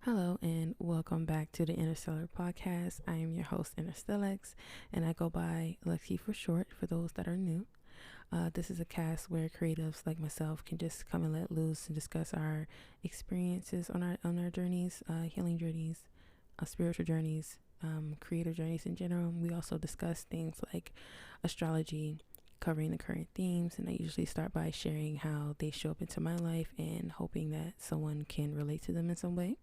Hello and welcome back to the Interstellar Podcast. I am your host, Interstellax, and I go by Lexi for short for those that are new. This is a cast where creatives like myself can just come and let loose and discuss our experiences on our journeys, healing journeys, spiritual journeys, creative journeys in general. We also discuss things like astrology, covering the current themes, and I usually start by sharing how they show up into my life and hoping that someone can relate to them in some way.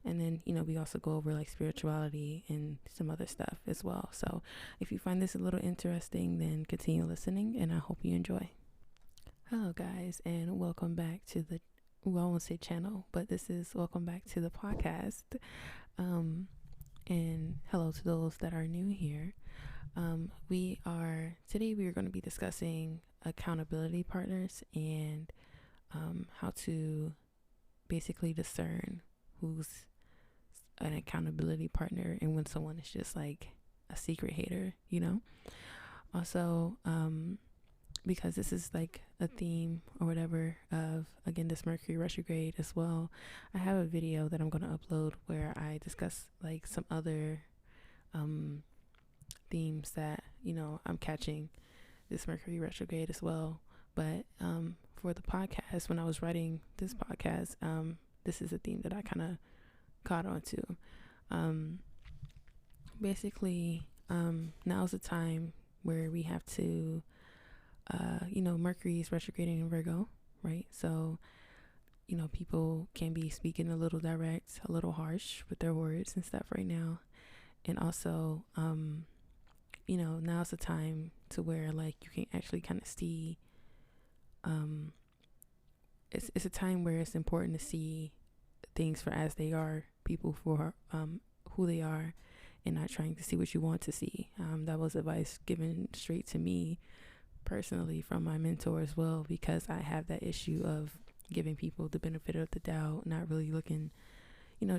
And then, we also go over like spirituality and some other stuff as well. So if you find this a little interesting, then continue listening and I hope you enjoy. Hello, guys, and welcome back to I won't say channel, but this is welcome back to the podcast. And hello to those that are new here. Today we are going to be discussing accountability partners and how to basically discern who's an accountability partner and when someone is just like a secret hater, Also, because this is like a theme or whatever of, again, this Mercury retrograde as well, I have a video that I'm going to upload where I discuss like some other themes that, I'm catching this Mercury retrograde as well. But for the podcast, when I was writing this podcast, this is a theme that I kind of caught on to. Basically, now's the time where we have to, Mercury is retrograding in Virgo, right? So, people can be speaking a little direct, a little harsh with their words and stuff right now. And also, now's the time to where like you can actually kind of see, it's a time where it's important to see things for as they are, people for who they are, and not trying to see what you want to see. That was advice given straight to me personally from my mentor as well, because I have that issue of giving people the benefit of the doubt, not really looking,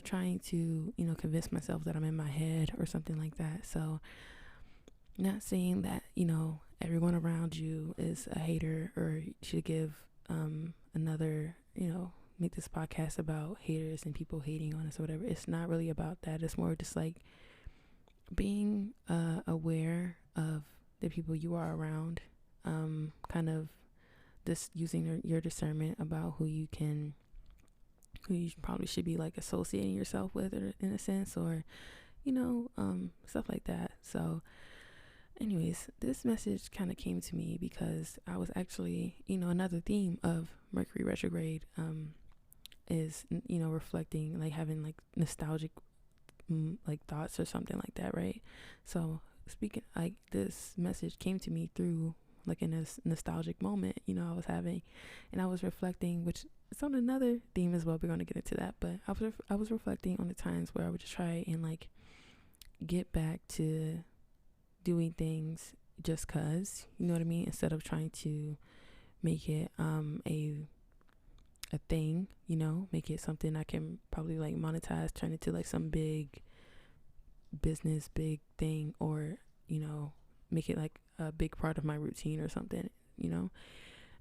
trying to, convince myself that I'm in my head or something like that. So not saying that, everyone around you is a hater or should give another, make this podcast about haters and people hating on us or whatever. It's not really about that. It's more just like being aware of the people you are around, kind of just using your discernment about who you probably should be like associating yourself with, or in a sense, or stuff like that. So anyways, this message kind of came to me because I was actually, another theme of Mercury retrograde is, reflecting, like having like nostalgic like thoughts or something like that, right? So speaking, like, this message came to me through like in a nostalgic moment, I was having, and I was reflecting, which it's on another theme as well. We're going to get into that, but I was reflecting on the times where I would just try and like get back to doing things just cause, you know what I mean, instead of trying to make it a thing, make it something I can probably like monetize, turn it to like some big business, big thing, or make it like a big part of my routine or something,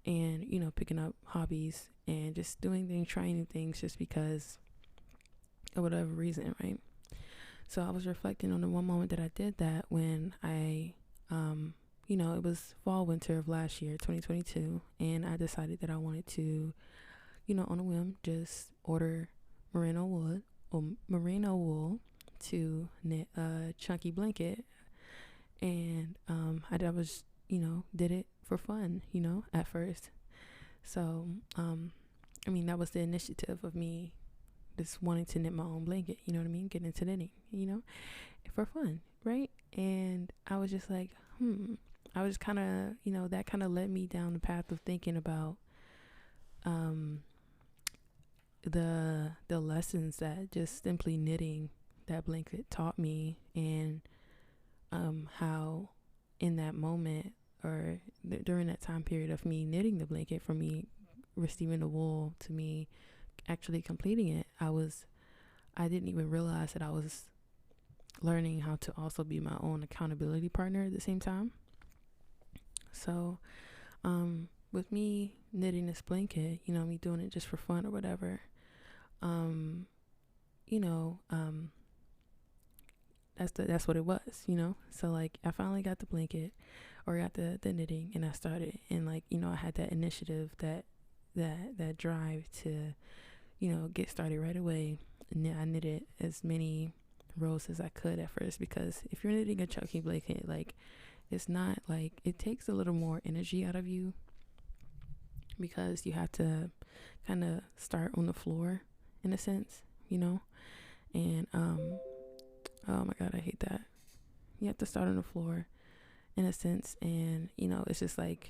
and picking up hobbies and just doing things, trying new things just because of whatever reason, right? So I was reflecting on the one moment that I did that when I it was fall winter of last year, 2022, and I decided that I wanted to, on a whim, just order merino wool to knit a chunky blanket. And I was, did it for fun, at first. So, that was the initiative of me just wanting to knit my own blanket, you know what I mean? Get into knitting, for fun, right? And I was just like, I was kind of, that kind of led me down the path of thinking about the lessons that just simply knitting that blanket taught me, and how in that moment or during that time period of me knitting the blanket, from me receiving the wool to me actually completing it, I didn't even realize that I was learning how to also be my own accountability partner at the same time. So with me knitting this blanket, me doing it just for fun or whatever, you know, that's what it was, you know. So like I finally got the blanket, or got the knitting, and I started, and like, you know, I had that initiative, that drive to, you know, get started right away. And then I knitted as many rows as I could at first, because if you're knitting a chunky blanket, like, it's not like, it takes a little more energy out of you, because you have to kind of start on the floor in a sense, you know. And oh my god, I hate that. You have to start on the floor in a sense, and you know, it's just like,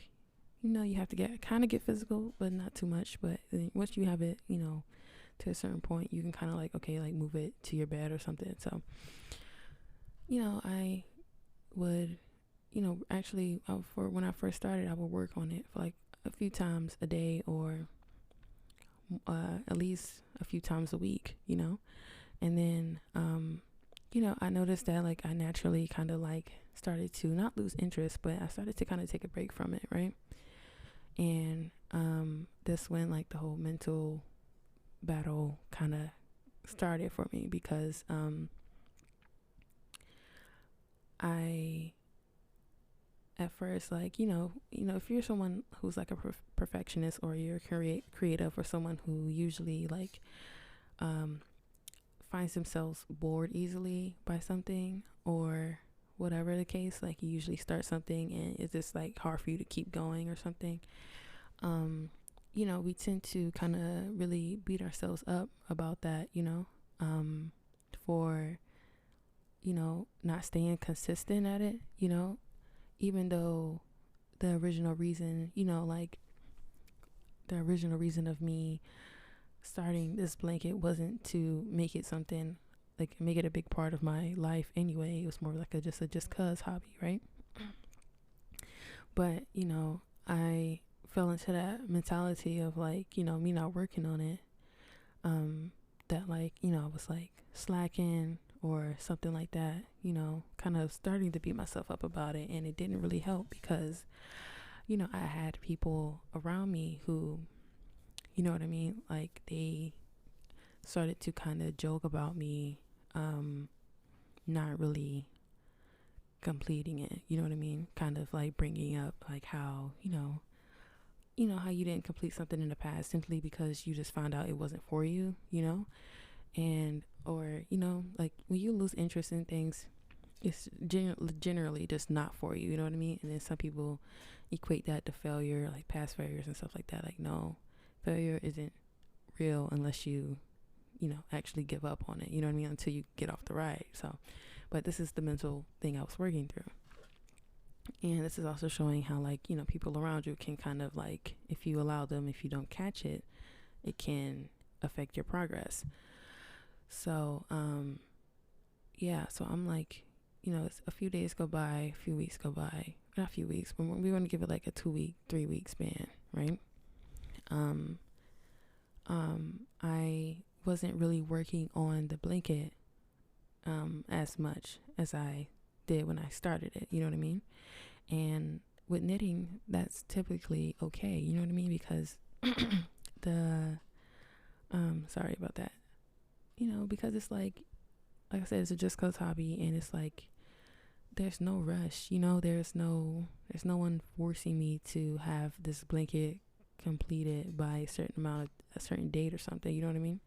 you know, you have to get physical, but not too much. But once you have it, you know, to a certain point, you can kind of like, okay, like move it to your bed or something. So, you know, I would, you know, actually, for when I first started, I would work on it for like a few times a day, or at least a few times a week, you know. And then you know, I noticed that like I naturally kind of like started to not lose interest, but I started to kind of take a break from it, right? And this when like the whole mental battle kind of started for me, because I at first, like, you know, if you're someone who's like a perfectionist, or you're creative, or someone who usually like finds themselves bored easily by something, or whatever the case, like you usually start something and it's just like hard for you to keep going or something. You know, we tend to kind of really beat ourselves up about that, you know, for, you know, not staying consistent at it, you know, even though the original reason, you know, like the original reason of me starting this blanket wasn't to make it something, like make it a big part of my life anyway. It was more like a just cause hobby, right? But, you know, I fell into that mentality of like, you know, me not working on it, that like, you know, I was like slacking or something like that, you know, kind of starting to beat myself up about it. And it didn't really help, because, you know, I had people around me who, you know what I mean, like they started to kind of joke about me not really completing it, you know what I mean, kind of like bringing up like how, you know how you didn't complete something in the past simply because you just found out it wasn't for you, you know. And or, you know, like when you lose interest in things, it's generally just not for you, you know what I mean. And then some people equate that to failure, like past failures and stuff like that. Like, no, failure isn't real unless you know, actually give up on it, you know what I mean, until you get off the ride. So, but this is the mental thing I was working through. And this is also showing how, like, you know, people around you can kind of like, if you allow them, if you don't catch it, it can affect your progress. So, yeah, so I'm like, you know, it's a few days go by, a few weeks go by, not a few weeks, but we want to give it like a 2 week, 3 week span, right? I wasn't really working on the blanket as much as I did when I started it, you know what I mean? And with knitting, that's typically okay, you know what I mean? Because the sorry about that. You know, because it's like I said, it's a just cause hobby, and it's like there's no rush, you know, there's no one forcing me to have this blanket completed by a certain date or something, you know what I mean?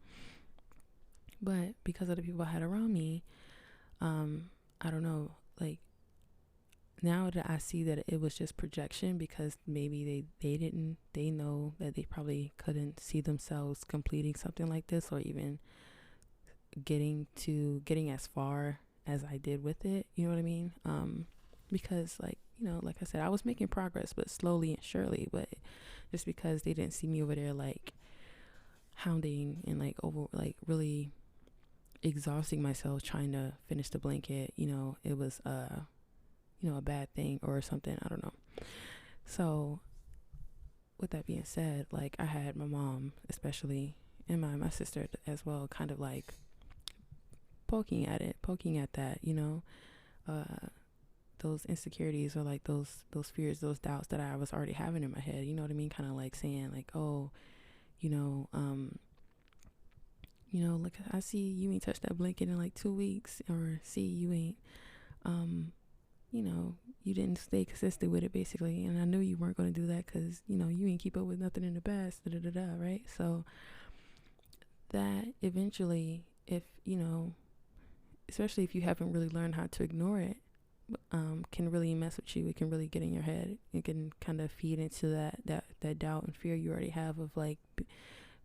But because of the people I had around me, I don't know, like now that I see that it was just projection, because maybe they know that they probably couldn't see themselves completing something like this, or even getting as far as I did with it, you know what I mean? Because like, you know, like I said, I was making progress, but slowly and surely. But just because they didn't see me over there like hounding and like over, like really exhausting myself trying to finish the blanket, you know, it was you know, a bad thing or something, I don't know. So with that being said, like I had my mom especially, and my sister as well, kind of like poking at that, you know, those insecurities, or like those fears, those doubts that I was already having in my head, you know what I mean? Kind of like saying like, oh, you know, Like I see you ain't touched that blanket in like 2 weeks, or see you ain't, you didn't stay consistent with it basically. And I knew you weren't going to do that because, you ain't keep up with nothing in the past, right? So that eventually, if, especially if you haven't really learned how to ignore it, can really mess with you. It can really get in your head. It can kind of feed into that doubt and fear you already have of like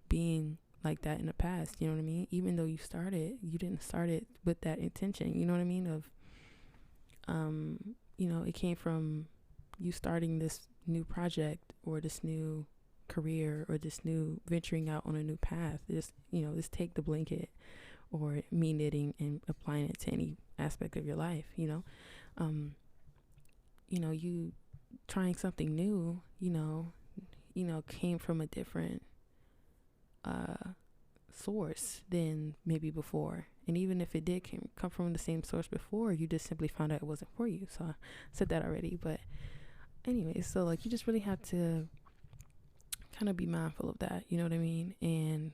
being like that in the past. You know what I mean? Even though you didn't start it with that intention. You know what I mean? Of, it came from you starting this new project or this new career or this new venturing out on a new path. Just take the blanket or me knitting and applying it to any aspect of your life. You trying something new, came from a different source than maybe before. And even if it did come from the same source before, you just simply found out it wasn't for you. So I said that already. But anyway, so like you just really have to kind of be mindful of that. You know what I mean? And,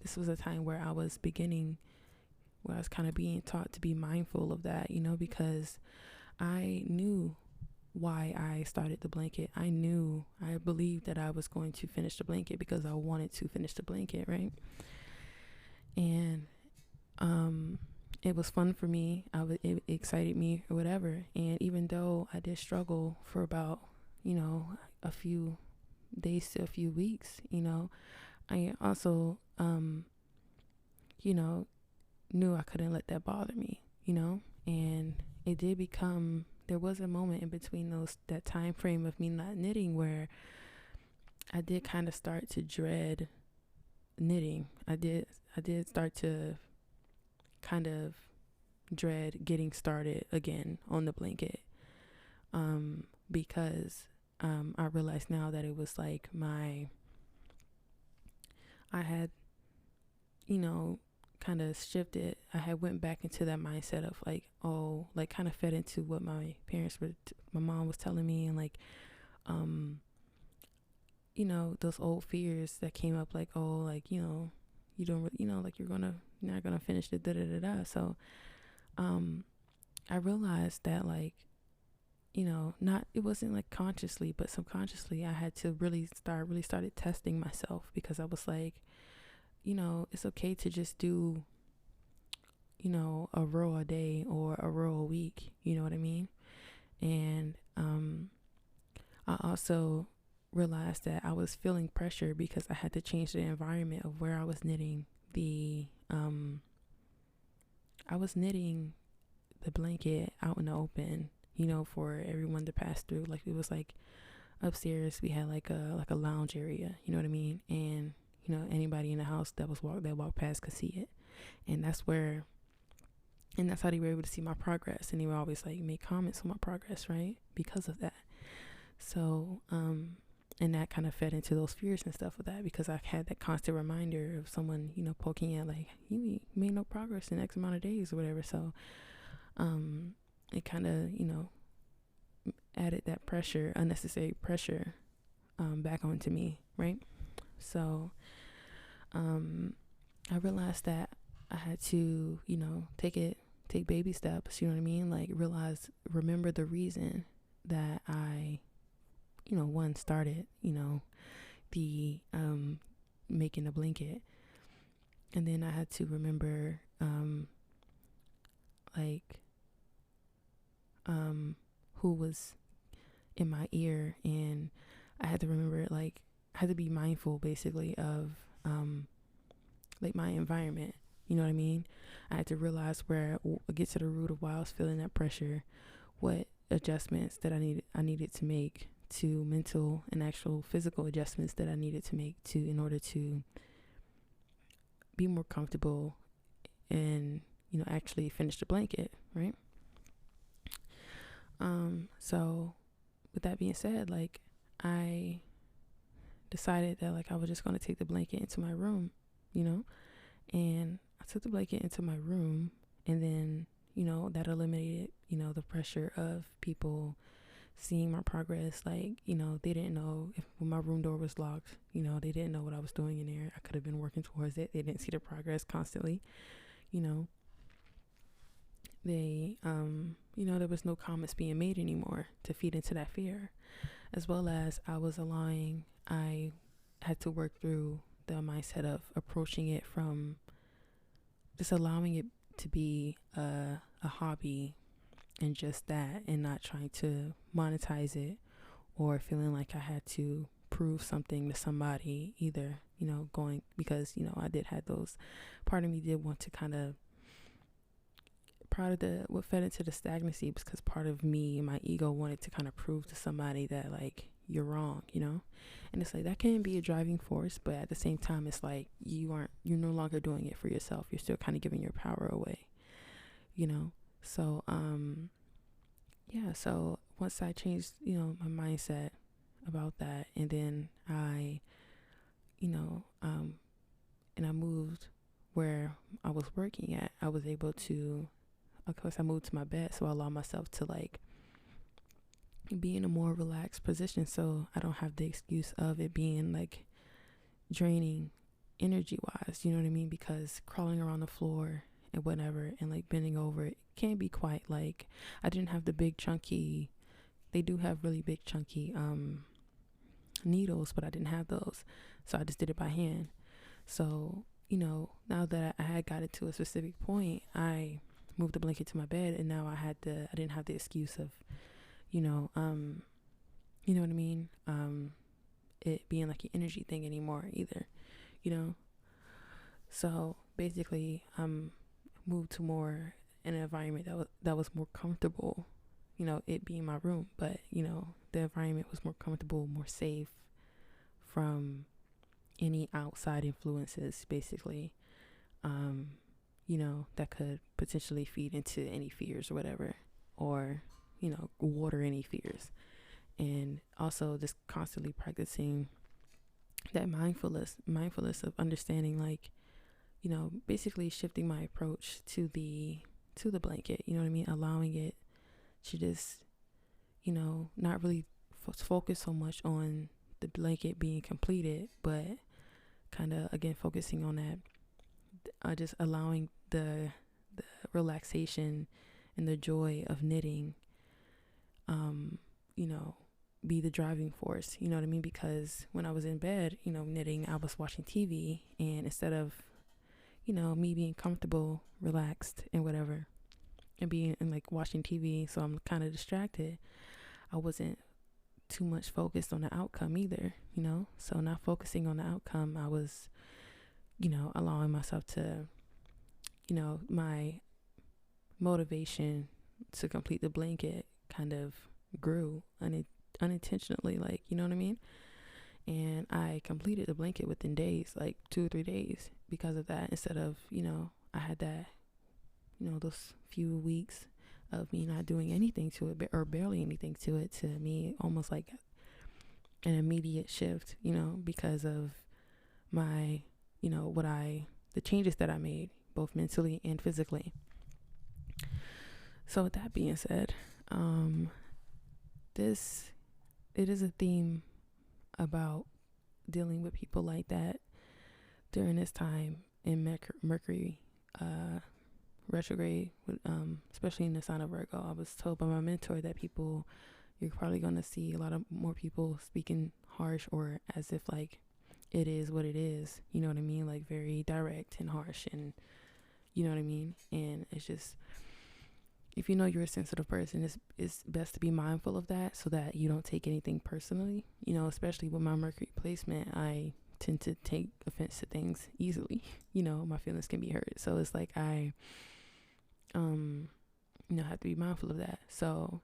this was a time where I was kind of being taught to be mindful of that, because I knew why I started the blanket. I believed that I was going to finish the blanket because I wanted to finish the blanket, right? And it was fun for me. It excited me or whatever. And even though I did struggle for about, a few days to a few weeks, I also, knew I couldn't let that bother me, and it did become, there was a moment in between that time frame of me not knitting where I did kind of start to dread knitting. I did start to kind of dread getting started again on the blanket, because I realized now that it was like I had, kind of shifted. I had went back into that mindset of like, kind of fed into what my parents my mom was telling me, and like, those old fears that came up, like, you don't really, like you're not gonna finish it, So, I realized that like, it wasn't like consciously, but subconsciously, I had to really started testing myself, because I was like, it's okay to just do, a row a day or a row a week. You know what I mean? And I also realized that I was feeling pressure because I had to change the environment of where I was knitting I was knitting the blanket out in the open, for everyone to pass through. Like it was like upstairs we had like a lounge area, you know what I mean? And anybody in the house that walked past could see it. And that's how they were able to see my progress, and they would always like make comments on my progress, right? Because of that. So and that kind of fed into those fears and stuff with that, because I had that constant reminder of someone poking at like, you made no progress in X amount of days or whatever. So it kind of added that pressure, unnecessary pressure, back onto me, right? So I realized that I had to take baby steps, you know what I mean? Like remember the reason that I one started the making a blanket. And then I had to remember who was in my ear, and I had to remember I had to be mindful basically of my environment, you know what I mean? I had to realize get to the root of why I was feeling that pressure, what adjustments that I needed to make, to mental and actual physical adjustments that I needed to make in order to be more comfortable and actually finish the blanket, right? So with that being said, I decided that I was just going to take the blanket into my room, and I took the blanket into my room, and then that eliminated the pressure of people seeing my progress. Like, they didn't know if when my room door was locked, they didn't know what I was doing in there. I could have been working towards it. They didn't see the progress constantly, you know. They, there was no comments being made anymore to feed into that fear, as well as I had to work through the mindset of approaching it from just allowing it to be a hobby and just that, and not trying to monetize it or feeling like I had to prove something to somebody either, going, because, I did have those, part of me did want to kind of, what fed into the stagnancy, because part of me, my ego, wanted to kind of prove to somebody that, like, you're wrong, and it's like that can be a driving force, but at the same time, it's like you're no longer doing it for yourself. You're still kind of giving your power away, so so once I changed, my mindset about that, and then I and I moved where I was working at, I was able to, of course, I moved to my bed, so I allow myself to, like, be in a more relaxed position, so I don't have the excuse of it being, like, draining energy wise, you know what I mean? Because crawling around the floor and whatever, and, like, bending over, it can be quite, like, I didn't have the big chunky, they do have really big chunky needles, but I didn't have those, so I just did it by hand. So, now that I had got it to a specific point, I moved the blanket to my bed, and now I didn't have the excuse of, you know what I mean? It being like an energy thing anymore either, So basically, moved to more in an environment that was more comfortable, it being my room, but, the environment was more comfortable, more safe from any outside influences, basically, that could potentially feed into any fears or whatever, or, water any fears. And also just constantly practicing that mindfulness of understanding, like, basically shifting my approach to the blanket, you know what I mean? Allowing it to just, not really focus so much on the blanket being completed, but kind of, again, focusing on that, just allowing the relaxation and the joy of knitting, be the driving force, you know what I mean? Because when I was in bed, knitting, I was watching TV, and instead of, me being comfortable, relaxed, and whatever, and being and like watching TV, so I'm kind of distracted, I wasn't too much focused on the outcome either, so not focusing on the outcome, I was, allowing myself to, my motivation to complete the blanket kind of grew unintentionally, like, you know what I mean? And I completed the blanket within days, like 2 or 3 days, because of that, instead of, I had that, those few weeks of me not doing anything to it, or barely anything to it, to me almost like an immediate shift, because of my, the changes that I made, both mentally and physically. So with that being said, it is a theme about dealing with people like that during this time in Mercury retrograde, especially in the sign of Virgo. I was told by my mentor that you're probably going to see a lot of more people speaking harsh, or as if like it is what it is, you know what I mean? Like very direct and harsh, and you know what I mean? And it's just, if you're a sensitive person, it's best to be mindful of that, so that you don't take anything personally, especially with my Mercury placement. I tend to take offense to things easily, my feelings can be hurt. So it's like I have to be mindful of that. So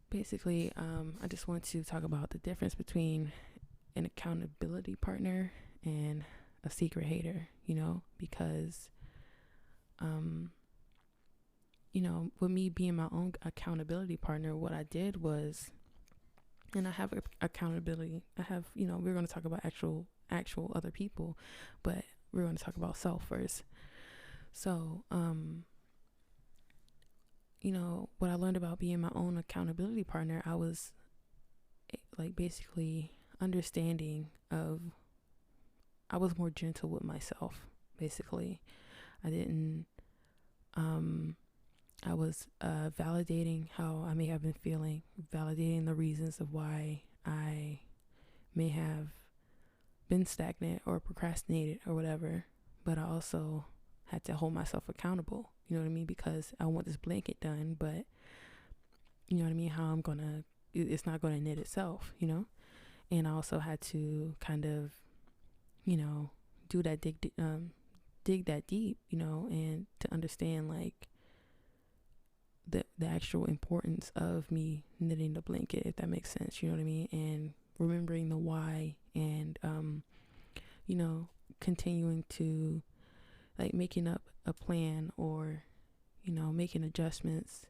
basically, I just want to talk about the difference between an accountability partner and a secret hater, because with me being my own accountability partner, what I did was, and I have accountability, we're going to talk about actual other people, but we're going to talk about self first. So what I learned about being my own accountability partner, I was like basically understanding of, I was more gentle with myself, basically. I didn't, I was validating how I may have been feeling, validating the reasons of why I may have been stagnant or procrastinated or whatever. But I also had to hold myself accountable, you know what I mean? Because I want this blanket done, but you know what I mean? How it's not gonna knit itself, And I also had to kind of, do that dig that deep, and to understand like the actual importance of me knitting the blanket, if that makes sense, you know what I mean? And remembering the why, and continuing to like making up a plan, or making adjustments,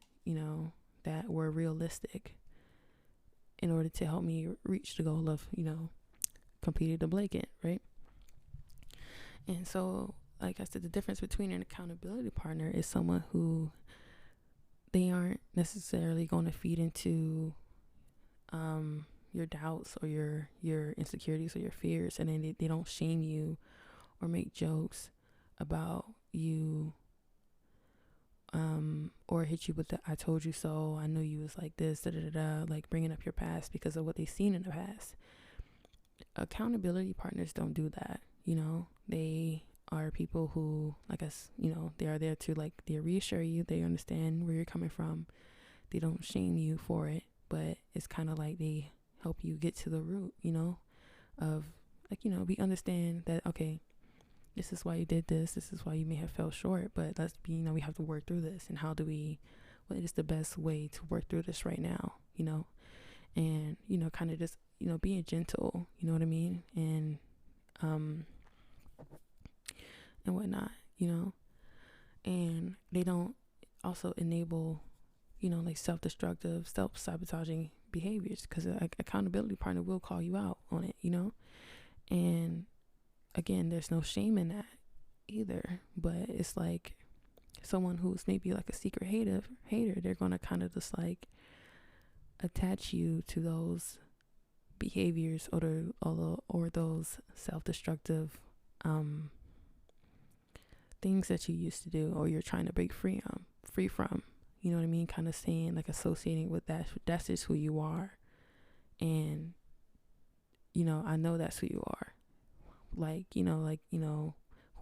that were realistic in order to help me reach the goal of completing the blanket, right? And so, like I said, the difference between an accountability partner is someone who, they aren't necessarily going to feed into your doubts or your insecurities or your fears, and then they don't shame you or make jokes about you, or hit you with the "I told you so," "I knew you was like this," da da da da, like bringing up your past because of what they've seen in the past. Accountability partners don't do that. They are people who, like us, they are there to like, they reassure you, they understand where you're coming from, they don't shame you for it, but it's kind of like they help you get to the root, of like, we understand that, okay, this is why you did this is why you may have fell short, but let's be, we have to work through this, and what is the best way to work through this right now, and kind of just being gentle, you know what I mean, and whatnot, and they don't also enable like self-destructive, self-sabotaging behaviors, because an accountability partner will call you out on it, and again, there's no shame in that either, but it's like someone who's maybe like a secret hater, they're gonna kind of just like attach you to those behaviors or those self-destructive things that you used to do, or you're trying to break free from, you know what I mean? Kind of saying, like, associating with that's just who you are, and I know that's who you are, like, who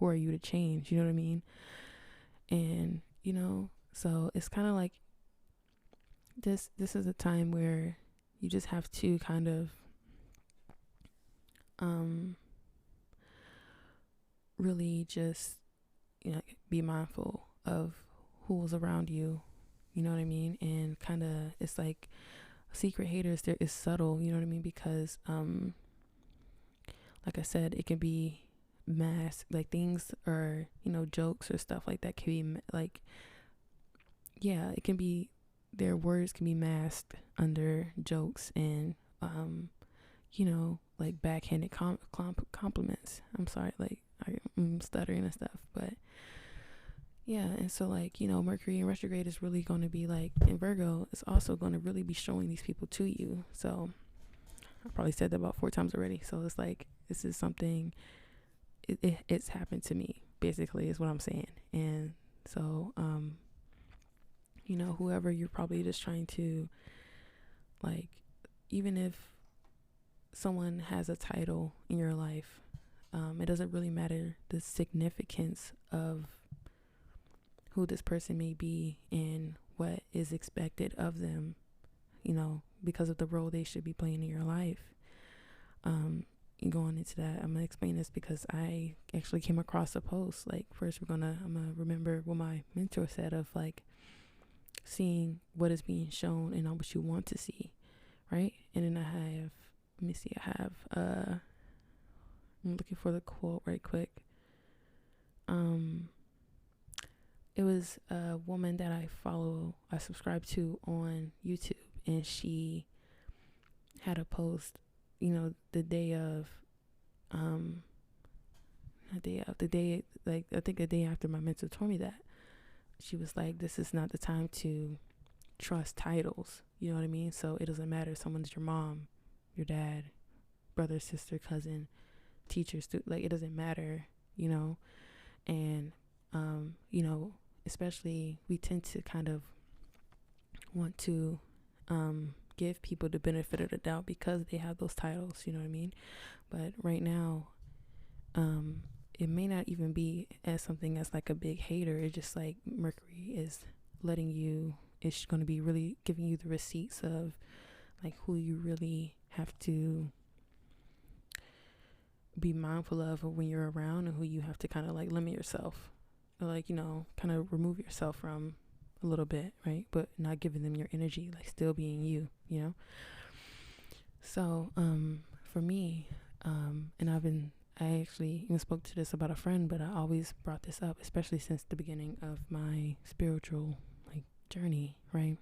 are you to change, you know what I mean? And so it's kind of like this is a time where you just have to kind of really just be mindful of who's around you, you know what I mean? And kind of, it's like secret haters, there is subtle, you know what I mean? Because like I said, it can be masked, like things, or jokes or stuff like that can be like, yeah, it can be, their words can be masked under jokes and like backhanded compliments. I'm sorry, like I'm stuttering and stuff, but yeah. And so like, Mercury in retrograde is really going to be like, in Virgo, it's also going to really be showing these people to you. So I probably said that about 4 times already. So it's like, this is something, it's happened to me, basically, is what I'm saying. And so, whoever you're probably just trying to, like, even if someone has a title in your life, it doesn't really matter the significance of who this person may be and what is expected of them, because of the role they should be playing in your life. Going into that, I'm gonna explain this because I actually came across a post. Like, first I'm gonna remember what my mentor said, of like seeing what is being shown and not what you want to see, right? And then I'm looking for the quote right quick. It was a woman that I subscribe to on YouTube, and she had a post, the day like I think the day after my mentor told me that, she was like, this is not the time to trust titles. You know what I mean? So it doesn't matter if someone's your mom, your dad, brother, sister, cousin, teacher, like it doesn't matter, and especially we tend to kind of want to give people the benefit of the doubt because they have those titles, you know what I mean? But right now, it may not even be as something as like a big hater. It's just like Mercury is it's going to be really giving you the receipts of like who you really have to be mindful of when you're around, and who you have to kind of like limit yourself, or like, kind of remove yourself from a little bit, right? But not giving them your energy, like still being you, So, for me, and I actually even spoke to this about a friend, but I always brought this up, especially since the beginning of my spiritual like journey, right?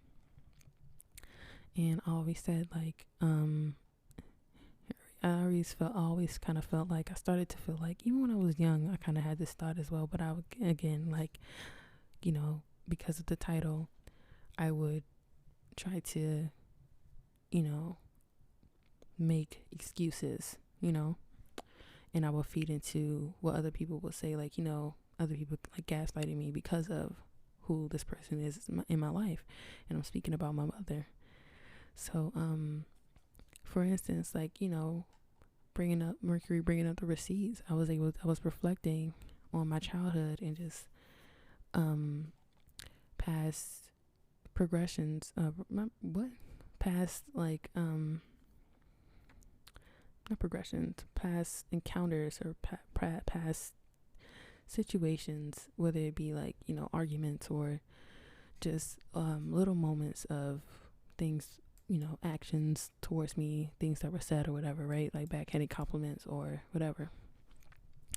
And I always said like, I always kind of felt like I started to feel like, even when I was young, I kind of had this thought as well, but I would, again, like, because of the title, I would try to, make excuses, and I will feed into what other people will say, like, other people like gaslighting me because of who this person is in my life. And I'm speaking about my mother. So, for instance, like, bringing up the receipts, I was reflecting on my childhood and just, past progressions of past, like, not progressions, past encounters or past situations, whether it be like, arguments or just little moments of things, actions towards me, things that were said or whatever, right? Like backhanded compliments or whatever.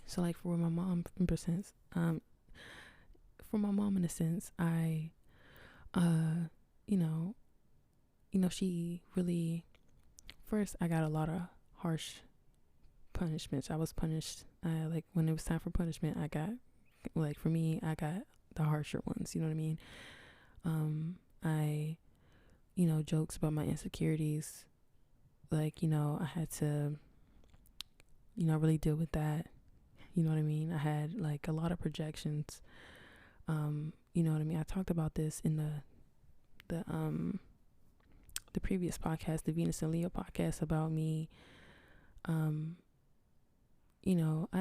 So like for my mom, in a sense, I, she really, first I got a lot of harsh punishments. I was punished, like when it was time for punishment, I got the harsher ones, you know what I mean? I, jokes about my insecurities, like, I had to, really deal with that, you know what I mean? I had like a lot of projections, you know what I mean? I talked about this in the previous podcast, the Venus and Leo podcast, about me. I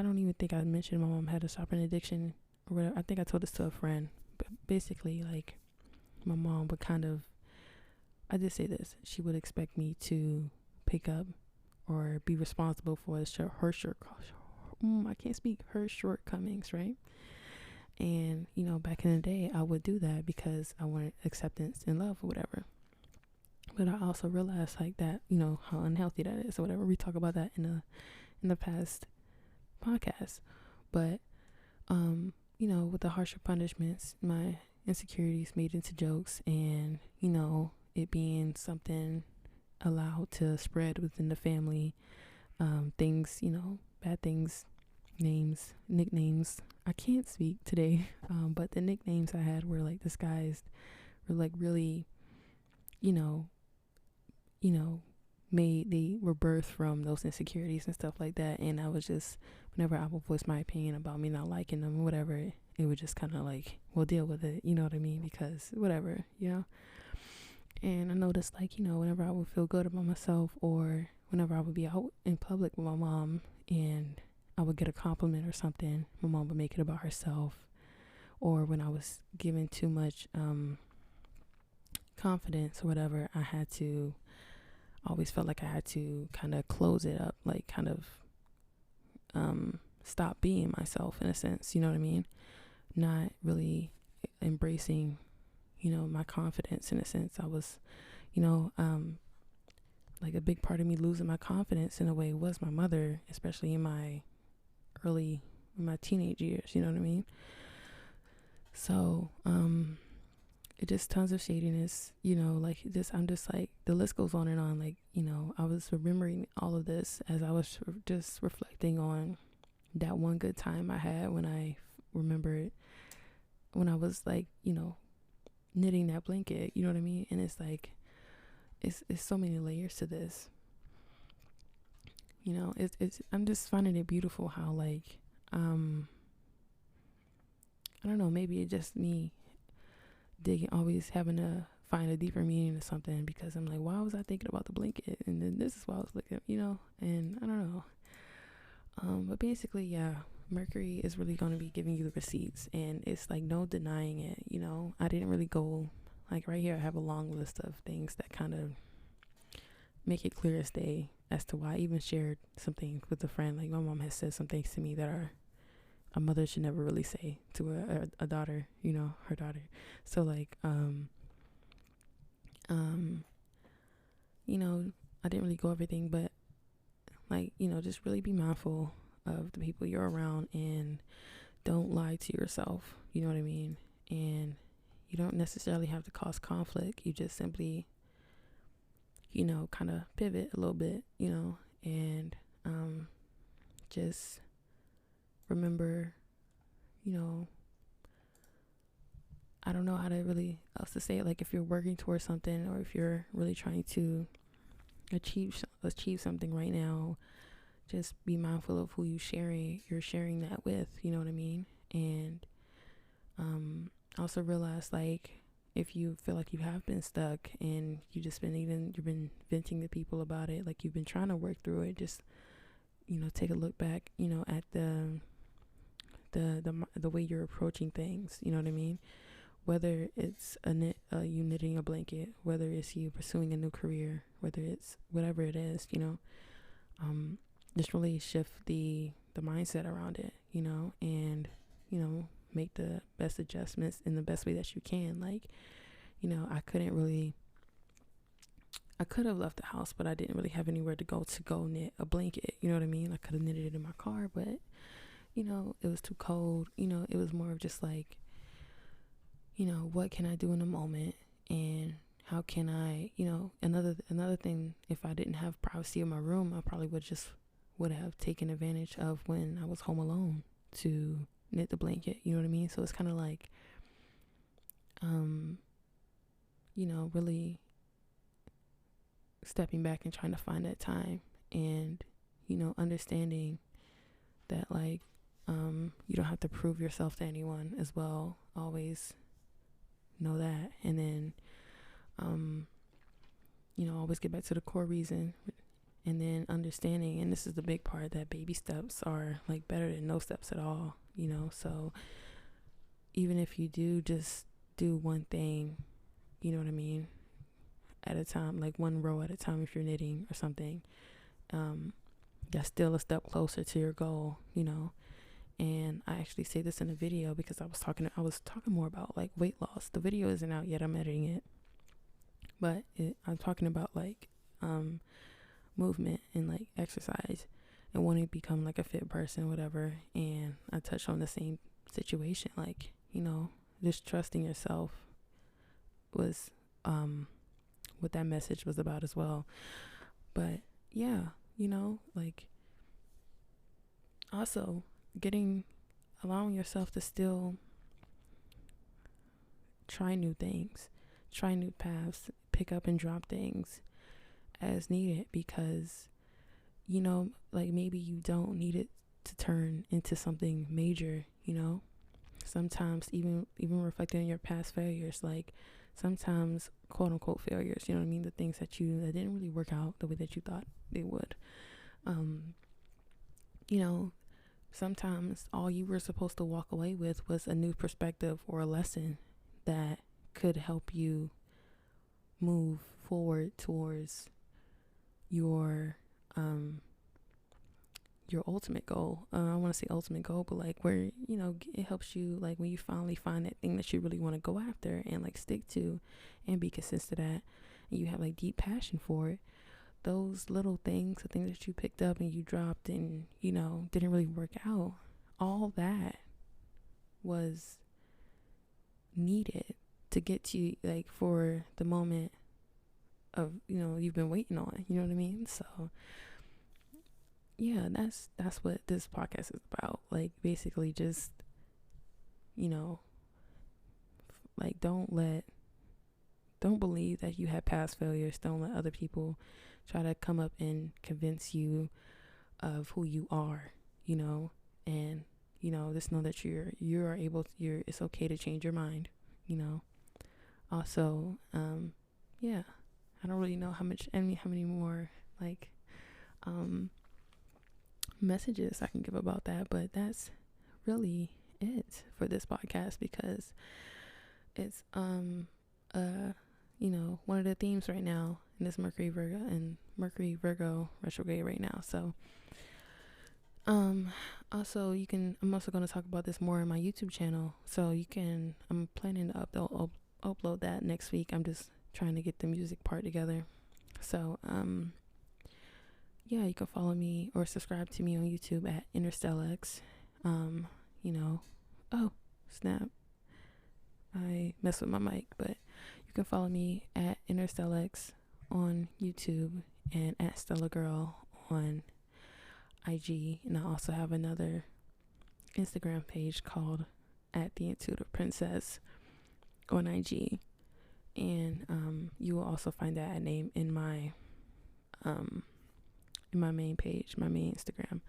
don't even think I mentioned my mom had a shopping addiction or whatever. I think I told this to a friend, but basically, like, my mom would I did say this, she would expect me to pick up or be responsible for her shortcomings, right? And, back in the day, I would do that because I wanted acceptance and love or whatever. But I also realized like that, how unhealthy that is or whatever. We talk about that in the past podcast. But, with the harsher punishments, my insecurities made into jokes, and, it being something allowed to spread within the family, things, bad things, names, nicknames. I can't speak today, but the nicknames I had were like disguised, were like really, they were birthed from those insecurities and stuff like that. And I was just, whenever I would voice my opinion about me not liking them or whatever, it would just kind of like, well, deal with it, you know what I mean? Because whatever, And I noticed, like, whenever I would feel good about myself, or whenever I would be out in public with my mom and I would get a compliment or something, my mom would make it about herself. Or when I was given too much confidence or whatever, I always felt like I had to kind of close it up, like kind of stop being myself in a sense, you know what I mean? Not really embracing, my confidence in a sense. I was, like a big part of me losing my confidence in a way was my mother, especially in my teenage years, you know what I mean? So, it just tons of shadiness, like I'm just like, the list goes on and on. Like, I was remembering all of this as I was just reflecting on that one good time I had when I remembered when I was like, knitting that blanket, you know what I mean? And it's like, it's so many layers to this. It's I'm just finding it beautiful how like, I don't know, maybe it's just me always having to find a deeper meaning to something, because I'm like, why was I thinking about the blanket? And then this is why I was looking, and I don't know. But basically, yeah, Mercury is really going to be giving you the receipts, and it's like no denying it. I didn't really go, like right here, I have a long list of things that kind of make it clear as day as to why I even shared something with a friend. Like my mom has said some things to me that are a mother should never really say to a daughter, her daughter. So like, I didn't really go everything, but like, just really be mindful of the people you're around and don't lie to yourself. You know what I mean? And you don't necessarily have to cause conflict. You just simply, kind of pivot a little bit, and just remember, I don't know how to really else to say it. Like if you're working towards something, or if you're really trying to achieve something right now, just be mindful of who you're sharing that with, you know what I mean? And also realize, like, if you feel like you have been stuck and you've been venting to people about it, like you've been trying to work through it, just take a look back, at the way you're approaching things, you know what I mean? Whether it's you knitting a blanket, whether it's you pursuing a new career, whether it's whatever it is, just really shift the mindset around it, and, make the best adjustments in the best way that you can. Like, I could have left the house, but I didn't really have anywhere to go knit a blanket. You know what I mean? I could have knitted it in my car, but, it was too cold. It was more of just like, what can I do in the moment? And how can I, another thing, if I didn't have privacy in my room, I probably would have taken advantage of when I was home alone to knit the blanket. You know what I mean? So it's kind of like, really stepping back and trying to find that time, and, understanding that, like, you don't have to prove yourself to anyone as well. Always know that. And then, always get back to the core reason, and then understanding, and this is the big part, that baby steps are like better than no steps at all, so even if you do just do one thing, you know what I mean, at a time, like one row at a time, if you're knitting or something, that's still a step closer to your goal, And I actually say this in a video because I was talking more about like weight loss. The video isn't out yet, I'm editing it, but I'm talking about like movement and like exercise and wanting to become like a fit person, whatever. And I touched on the same situation, like, just trusting yourself was what that message was about as well. But yeah, like, also allowing yourself to still try new things, try new paths, pick up and drop things as needed, because like maybe you don't need it to turn into something major. Sometimes even reflecting on your past failures, like sometimes quote unquote failures, you know what I mean, the things that didn't really work out the way that you thought they would, sometimes all you were supposed to walk away with was a new perspective or a lesson that could help you move forward towards your ultimate goal. I want to say ultimate goal, but like where, it helps you, like when you finally find that thing that you really want to go after and like stick to and be consistent at, and you have like deep passion for it. Those little things, the things that you picked up and you dropped and, didn't really work out, all that was needed to get to, like, for the moment of, you've been waiting on, you know what I mean? So yeah, that's what this podcast is about. Like basically just, Like, don't believe that you have past failures. Don't let other people try to come up and convince you of who you are, and just know that it's okay to change your mind. Also, yeah, I don't really know how many more like messages I can give about that, but that's really it for this podcast, because it's one of the themes right now in this Mercury Virgo retrograde right now. So also I'm also going to talk about this more in my YouTube channel, so I'm planning to upload that next week. I'm just trying to get the music part together. So yeah, you can follow me or subscribe to me on YouTube at Interstellar. Oh snap, I messed with my mic, but you can follow me at Interstellar on YouTube and at Stella Girl on IG, and I also have another Instagram page called at the Intuitive Princess on IG, and you will also find that name in my main page, my main Instagram.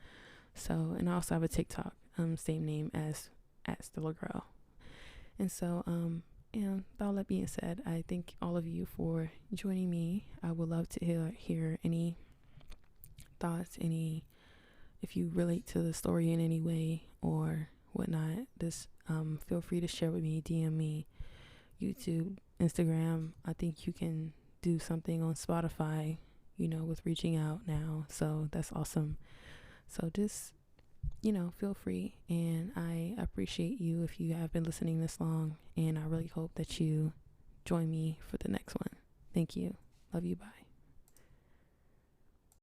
So, and I also have a TikTok, same name as at Stella Girl. And so, and with all that being said, I thank all of you for joining me. I would love to hear any thoughts, if you relate to the story in any way or whatnot. Just feel free to share with me, DM me, YouTube, Instagram. I think you can do something on Spotify, with reaching out now. So that's awesome. So just, feel free. And I appreciate you if you have been listening this long. And I really hope that you join me for the next one. Thank you. Love you. Bye.